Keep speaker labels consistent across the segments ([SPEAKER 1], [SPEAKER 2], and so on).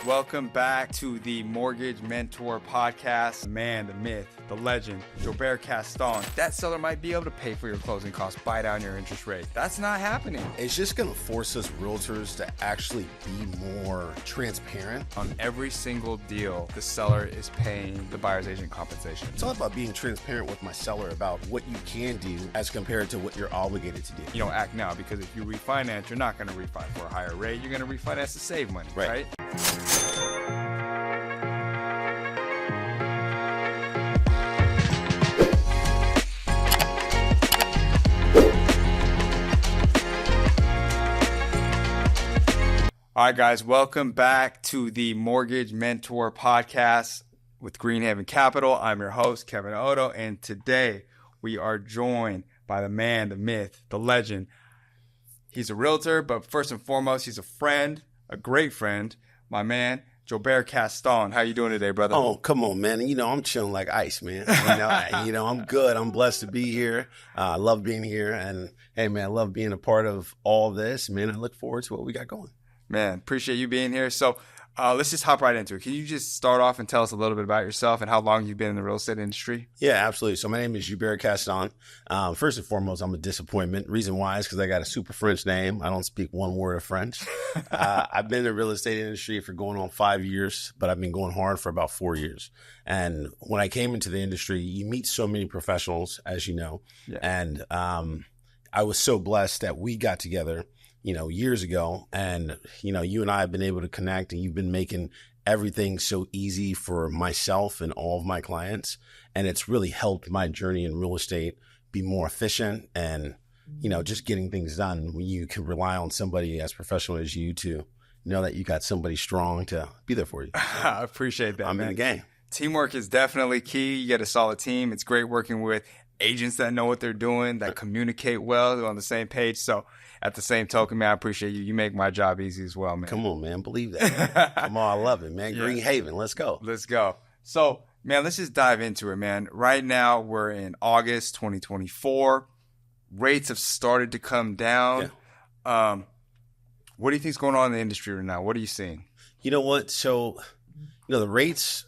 [SPEAKER 1] Welcome back to the Mortgage Mentor Podcast. Man, the myth, the legend, Joubert Caston. That seller might be able to pay for your closing costs, buy down your interest rate. That's not happening.
[SPEAKER 2] It's just going to force us realtors to actually be more transparent.
[SPEAKER 1] On every single deal, the seller is paying the buyer's agent compensation.
[SPEAKER 2] It's all about being transparent with my seller about what you can do as compared to what you're obligated to do.
[SPEAKER 1] You don't act now, because if you refinance, you're not going to refi for a higher rate. You're going to refinance to save money, right? All right, guys, welcome back to the Mortgage Mentor Podcast with Greenhaven Capital. I'm your host, Kevin Odo, and today we are joined by the man, the myth, the legend. He's a realtor, but first and foremost, he's a friend, a great friend, my man, Joubert Caston. How you doing today, brother?
[SPEAKER 2] Oh, come on, man. You know, I'm chilling like ice, man. I'm good. I'm blessed to be here. I love being here. And, hey, man, I love being a part of all this, man. I look forward to what we got going.
[SPEAKER 1] Man, appreciate you being here. So let's just hop right into it. Can you just start off and tell us a little bit about yourself and how long you've been in the real estate industry?
[SPEAKER 2] Yeah, absolutely. So my name is Joubert Caston. First and foremost, I'm a disappointment. Reason why is because I got a super French name. I don't speak one word of French. I've been in the real estate industry for going on 5 years, but I've been going hard for about 4 years. And when I came into the industry, you meet so many professionals, as you know. Yeah. And I was so blessed that we got together years ago. And, you and I have been able to connect, and you've been making everything so easy for myself and all of my clients. And it's really helped my journey in real estate be more efficient and, just getting things done when you can rely on somebody as professional as you to know that you got somebody strong to be there for you.
[SPEAKER 1] I appreciate that.
[SPEAKER 2] I'm in the game.
[SPEAKER 1] Teamwork is definitely key. You get a solid team. It's great working with agents that know what they're doing, that communicate well, they're on the same page. So at the same token, man, I appreciate you. You make my job easy as well, man.
[SPEAKER 2] Come on, man. Believe that. Come on. I love it, man. Yeah. Greenhaven. Let's go.
[SPEAKER 1] Let's go. So, man, let's just dive into it, man. Right now, we're in August 2024. Rates have started to come down. Yeah. What do you think is going on in the industry right now? What are you seeing?
[SPEAKER 2] You know what? So, the rates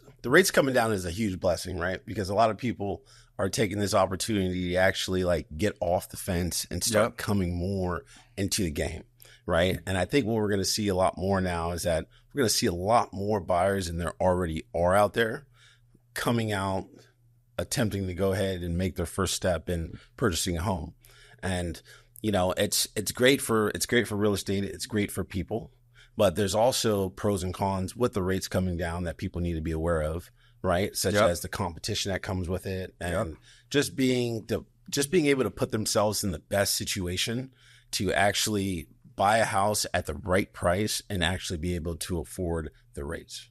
[SPEAKER 2] coming down is a huge blessing, right? Because a lot of people are taking this opportunity to actually get off the fence and start coming more into the game, right? And I think what we're going to see a lot more now is that we're going to see a lot more buyers, and there already are out there, coming out, attempting to go ahead and make their first step in purchasing a home. And, it's great for real estate. It's great for people, but there's also pros and cons with the rates coming down that people need to be aware of. Right, such as the competition that comes with it, and just being able to put themselves in the best situation to actually buy a house at the right price and actually be able to afford the rates.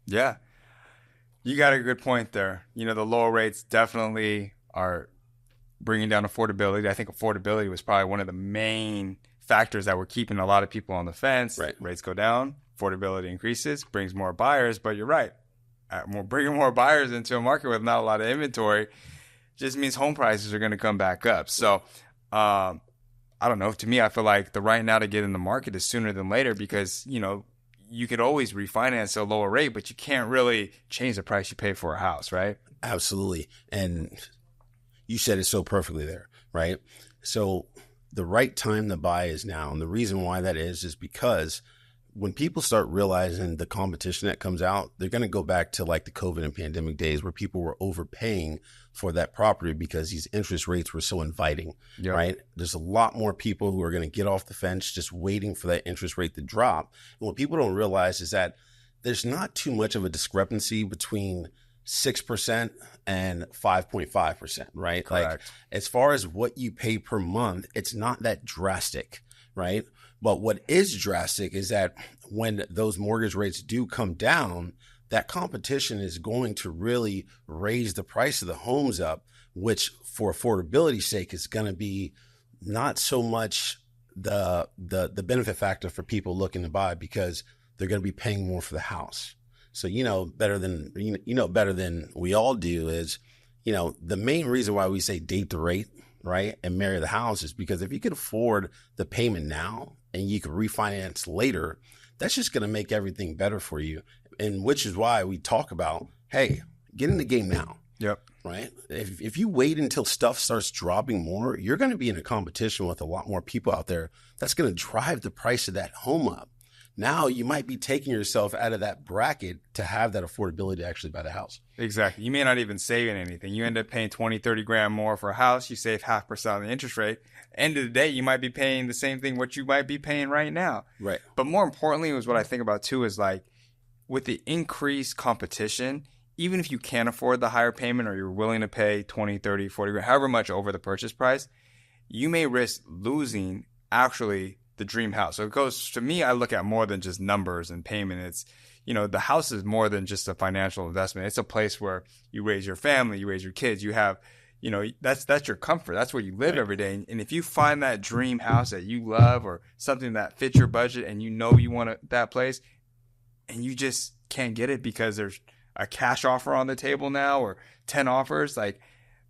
[SPEAKER 1] Yeah, you got a good point there. The lower rates definitely are bringing down affordability. I think affordability was probably one of the main factors that were keeping a lot of people on the fence.
[SPEAKER 2] Right.
[SPEAKER 1] Rates go down, affordability increases, brings more buyers. But you're right. Bringing more buyers into a market with not a lot of inventory just means home prices are going to come back up. So, I don't know. To me, I feel like the right now to get in the market is sooner than later, because, you could always refinance at a lower rate, but you can't really change the price you pay for a house, right?
[SPEAKER 2] Absolutely. And you said it so perfectly there, right? So the right time to buy is now. And the reason why that is because when people start realizing the competition that comes out, they're going to go back to the COVID and pandemic days where people were overpaying for that property because these interest rates were so inviting, right? There's a lot more people who are going to get off the fence just waiting for that interest rate to drop. And what people don't realize is that there's not too much of a discrepancy between 6% and 5.5%, right?
[SPEAKER 1] Correct.
[SPEAKER 2] As far as what you pay per month, it's not that drastic, right? But what is drastic is that when those mortgage rates do come down, that competition is going to really raise the price of the homes up, which for affordability's sake is going to be not so much the benefit factor for people looking to buy, because they're going to be paying more for the house. So, better than we all do is, the main reason why we say date the rate, right, and marry the house is because if you can afford the payment now and you can refinance later, that's just going to make everything better for you. And which is why we talk about, hey, get in the game now.
[SPEAKER 1] Yep.
[SPEAKER 2] Right. If you wait until stuff starts dropping more, you're going to be in a competition with a lot more people out there. That's going to drive the price of that home up. Now you might be taking yourself out of that bracket to have that affordability to actually buy the house.
[SPEAKER 1] Exactly. You may not even save anything. You end up paying 20, 30 grand more for a house. You save 0.5% on the interest rate. End of the day, you might be paying the same thing what you might be paying right now.
[SPEAKER 2] Right.
[SPEAKER 1] But more importantly, is what I think about too is like with the increased competition, even if you can't afford the higher payment or you're willing to pay 20, 30, 40 grand, however much over the purchase price, you may risk losing actually the dream house. So it goes, to me, I look at more than just numbers and payment. It's, the house is more than just a financial investment. It's a place where you raise your family, you raise your kids, you have, that's your comfort. That's where you live every day. And if you find that dream house that you love or something that fits your budget and you want that place and you just can't get it because there's a cash offer on the table now or 10 offers, like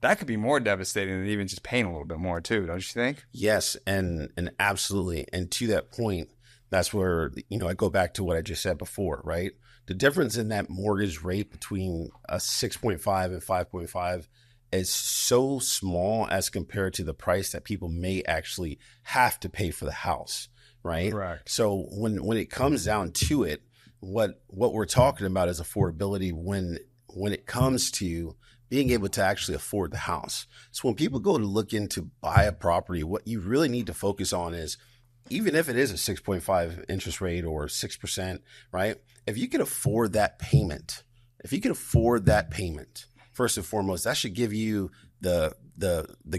[SPEAKER 1] that could be more devastating than even just paying a little bit more too, don't you think?
[SPEAKER 2] Yes, and absolutely. And to that point, that's where, I go back to what I just said before, right? The difference in that mortgage rate between a 6.5 and 5.5 is so small as compared to the price that people may actually have to pay for the house, right?
[SPEAKER 1] Correct.
[SPEAKER 2] So when it comes down to it, what we're talking about is affordability when it comes to being able to actually afford the house. So when people go to look into buy a property, what you really need to focus on is, even if it is a 6.5 interest rate or 6%, right? If you can afford that payment, first and foremost, that should give you the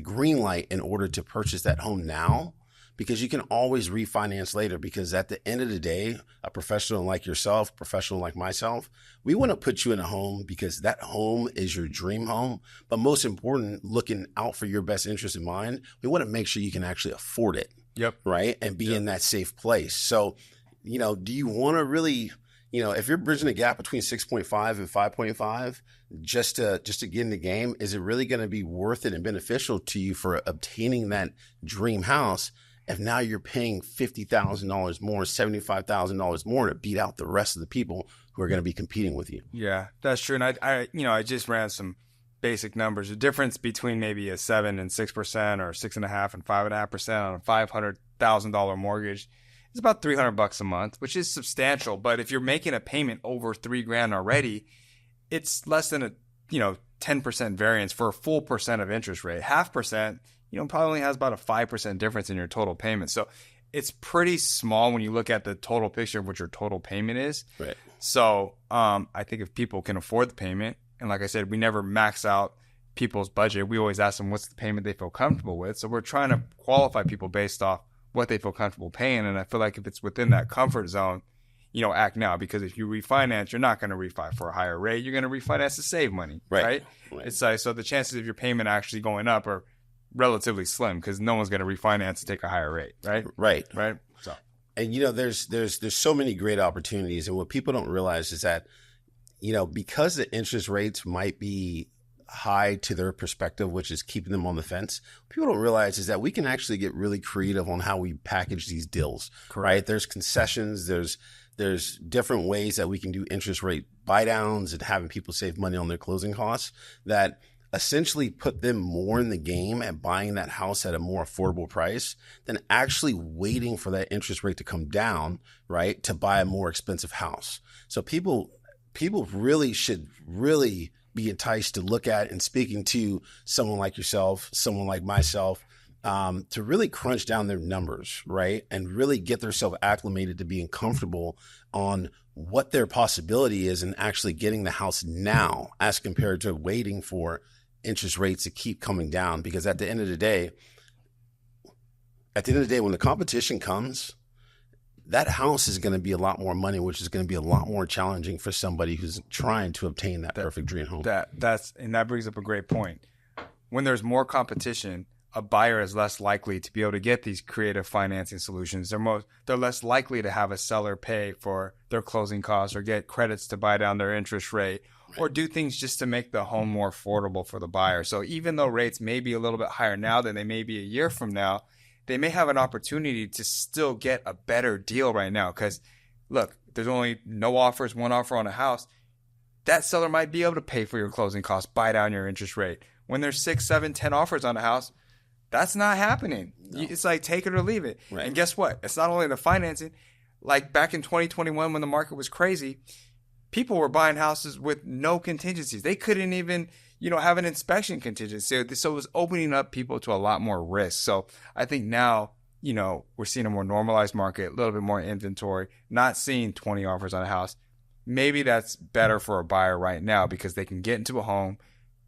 [SPEAKER 2] green light in order to purchase that home now, because you can always refinance later. Because at the end of the day, a professional like yourself, professional like myself, we want to put you in a home because that home is your dream home. But most important, looking out for your best interest in mind, we want to make sure you can actually afford it.
[SPEAKER 1] Yep.
[SPEAKER 2] Right. And be in that safe place. So, do you want to really, if you're bridging the gap between 6.5 and 5.5, just to get in the game, is it really going to be worth it and beneficial to you for obtaining that dream house if now you're paying $50,000 more, $75,000 more to beat out the rest of the people who are going to be competing with you? Yeah,
[SPEAKER 1] that's true. And I just ran some basic numbers. The difference between maybe a 7 and 6% or 6.5 and 5.5% on a $500,000 mortgage is about $300 a month, which is substantial. But if you're making a payment over $3,000 already, it's less than a 10% variance for a full percent of interest rate. 0.5%, probably only has about a 5% difference in your total payment. So it's pretty small when you look at the total picture of what your total payment is.
[SPEAKER 2] Right.
[SPEAKER 1] So I think if people can afford the payment, and like I said, we never max out people's budget. We always ask them what's the payment they feel comfortable with. So we're trying to qualify people based off what they feel comfortable paying. And I feel like if it's within that comfort zone, act now. Because if you refinance, you're not going to refi for a higher rate. You're going to refinance to save money, right? It's like, so the chances of your payment actually going up are relatively slim because no one's going to refinance to take a higher rate, right?
[SPEAKER 2] Right.
[SPEAKER 1] So,
[SPEAKER 2] and there's so many great opportunities, and what people don't realize is that because the interest rates might be high to their perspective, which is keeping them on the fence, people don't realize is that we can actually get really creative on how we package these deals.
[SPEAKER 1] Correct.
[SPEAKER 2] Right? There's concessions, there's different ways that we can do interest rate buy downs and having people save money on their closing costs that essentially put them more in the game at buying that house at a more affordable price than actually waiting for that interest rate to come down, right, to buy a more expensive house. So people really should be enticed to look at and speaking to someone like yourself, someone like myself, to really crunch down their numbers, right? And really get themselves acclimated to being comfortable on what their possibility is and actually getting the house now as compared to waiting for interest rates to keep coming down. Because at the end of the day, when the competition comes, that house is going to be a lot more money, which is going to be a lot more challenging for somebody who's trying to obtain that perfect dream home.
[SPEAKER 1] That brings up a great point. When there's more competition, a buyer is less likely to be able to get these creative financing solutions. They're less likely to have a seller pay for their closing costs or get credits to buy down their interest rate or do things just to make the home more affordable for the buyer. So even though rates may be a little bit higher now than they may be a year from now, they may have an opportunity to still get a better deal right now. Because look, there's only no offers, one offer on a house. That seller might be able to pay for your closing costs, buy down your interest rate. When there's 6, 7, 10 offers on a house, that's not happening.
[SPEAKER 2] No.
[SPEAKER 1] It's like take it or leave it.
[SPEAKER 2] Right.
[SPEAKER 1] And guess what? It's not only the financing. Like back in 2021 when the market was crazy, people were buying houses with no contingencies. They couldn't even, have an inspection contingency. So it was opening up people to a lot more risk. So I think now, we're seeing a more normalized market, a little bit more inventory, not seeing 20 offers on a house. Maybe that's better for a buyer right now because they can get into a home,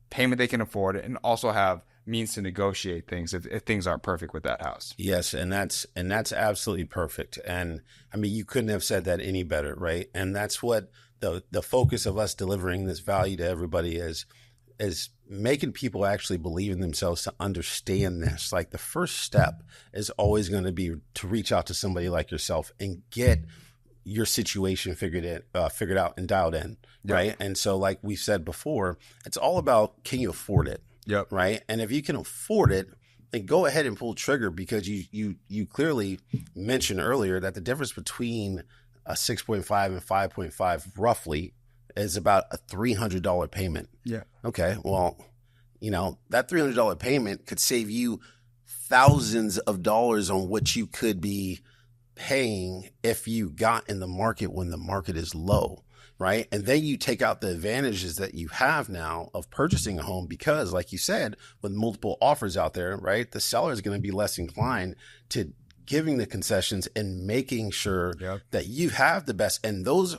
[SPEAKER 1] payment they can afford it, and also have means to negotiate things if things aren't perfect with that house.
[SPEAKER 2] Yes, and that's absolutely perfect. And I mean, you couldn't have said that any better, right? And that's what the focus of us delivering this value to everybody is making people actually believe in themselves to understand this. Like the first step is always going to be to reach out to somebody like yourself and get your situation figured out and dialed in, right? Yep. And so like we said before, it's all about, can you afford it?
[SPEAKER 1] Yep.
[SPEAKER 2] Right. And if you can afford it, then go ahead and pull trigger because you clearly mentioned earlier that the difference between a 6.5 and 5.5 roughly is about a $300 payment.
[SPEAKER 1] Yeah.
[SPEAKER 2] Okay. Well, that $300 payment could save you thousands of dollars on what you could be paying if you got in the market when the market is low. Right. And then you take out the advantages that you have now of purchasing a home because, like you said, with multiple offers out there, right, the seller is going to be less inclined to giving the concessions and making sure that you have the best. And those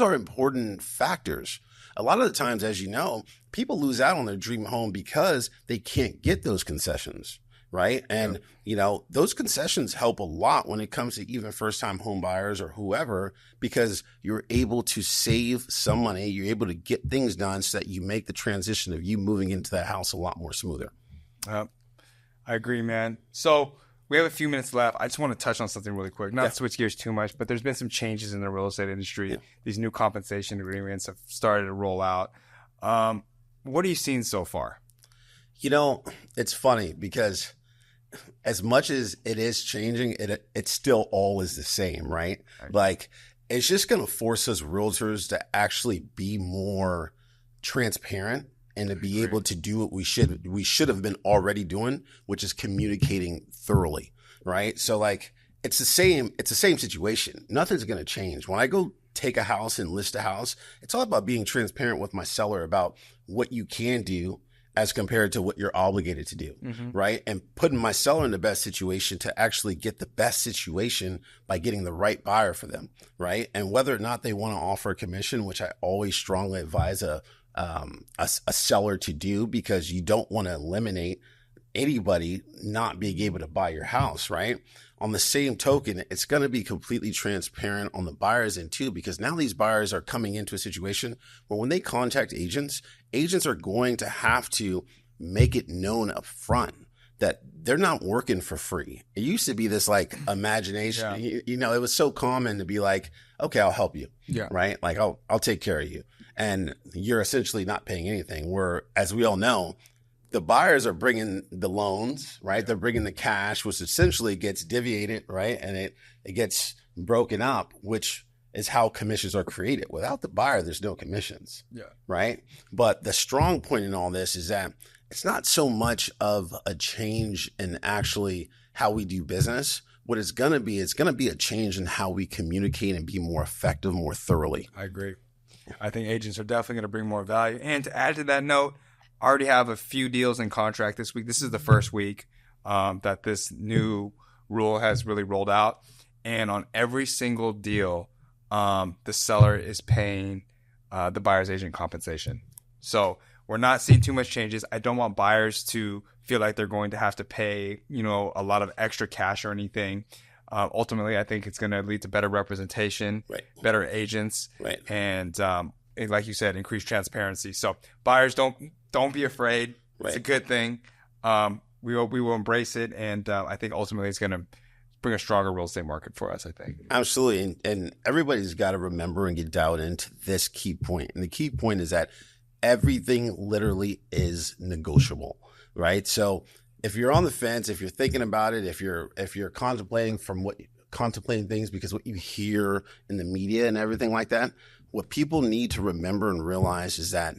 [SPEAKER 2] are important factors. A lot of the times, as you know, people lose out on their dream home because they can't get those concessions. Right. And, those concessions help a lot when it comes to even first time home buyers or whoever, because you're able to save some money. You're able to get things done so that you make the transition of you moving into that house a lot more smoother.
[SPEAKER 1] I agree, man. So we have a few minutes left. I just want to touch on something really quick, not to switch gears too much, but there's been some changes in the real estate industry. Yeah. These new compensation agreements have started to roll out. What are you seeing so far?
[SPEAKER 2] It's funny because as much as it is changing, it still all is the same, right? Like it's just going to force us realtors to actually be more transparent and to be able to do what we should have been already doing, which is communicating thoroughly, right? So like it's the same situation. Nothing's going to change. When I go take a house and list a house, it's all about being transparent with my seller about what you can do as compared to what you're obligated to do, right? And putting my seller in the best situation to actually get the best situation by getting the right buyer for them, right? And whether or not they want to offer a commission, which I always strongly advise a seller to do, because you don't want to eliminate anybody not being able to buy your house, right? On the same token, it's going to be completely transparent on the buyer's end too, because now these buyers are coming into a situation where when they contact agents are going to have to make it known up front that they're not working for free. It used to be this like imagination, it was so common to be like, okay, I'll help you. Yeah. Right. Like I'll take care of you. And you're essentially not paying anything, where, as we all know, the buyers are bringing the loans, right? They're bringing the cash, which essentially gets deviated, right? And it gets broken up, which is how commissions are created. Without the buyer, there's no commissions, right? But the strong point in all this is that it's not so much of a change in actually how we do business. What it's going to be a change in how we communicate and be more effective, more thoroughly.
[SPEAKER 1] I agree. I think agents are definitely going to bring more value. And to add to that note, I already have a few deals in contract this week. This is the first week that this new rule has really rolled out. And on every single deal, the seller is paying the buyer's agent compensation. So we're not seeing too much changes. I don't want buyers to feel like they're going to have to pay, a lot of extra cash or anything. Ultimately, I think it's going to lead to better representation, better agents, and like you said, increased transparency. So buyers, don't be afraid. It's a good thing. We will embrace it, and I think ultimately it's going to bring a stronger real estate market for us, I think.
[SPEAKER 2] Absolutely, and everybody's got to remember and get dialed into this key point. And the key point is that everything literally is negotiable, right? So if you're on the fence, if you're thinking about it, if you're contemplating from contemplating things, because what you hear in the media and everything like that, what people need to remember and realize is that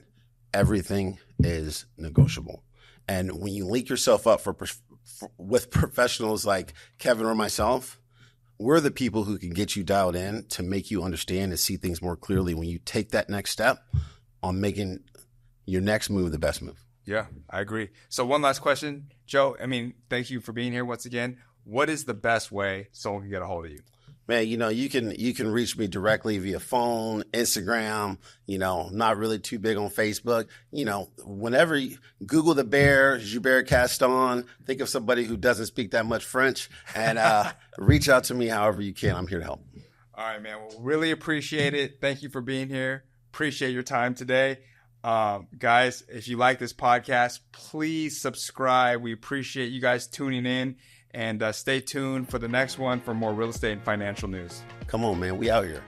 [SPEAKER 2] everything is negotiable. And when you link yourself up with professionals like Kevin or myself, we're the people who can get you dialed in to make you understand and see things more clearly when you take that next step on making your next move the best move.
[SPEAKER 1] Yeah, I agree. So one last question, Joe. I mean, thank you for being here once again. What is the best way someone can get a hold of you?
[SPEAKER 2] Man, you can reach me directly via phone, Instagram, not really too big on Facebook. Whenever you Google the bear, Joubert Caston, think of somebody who doesn't speak that much French, and reach out to me however you can. I'm here to help.
[SPEAKER 1] All right, man. Well, really appreciate it. Thank you for being here. Appreciate your time today. Guys, if you like this podcast, please subscribe. We appreciate you guys tuning in. And stay tuned for the next one for more real estate and financial news.
[SPEAKER 2] Come on, man. We out here.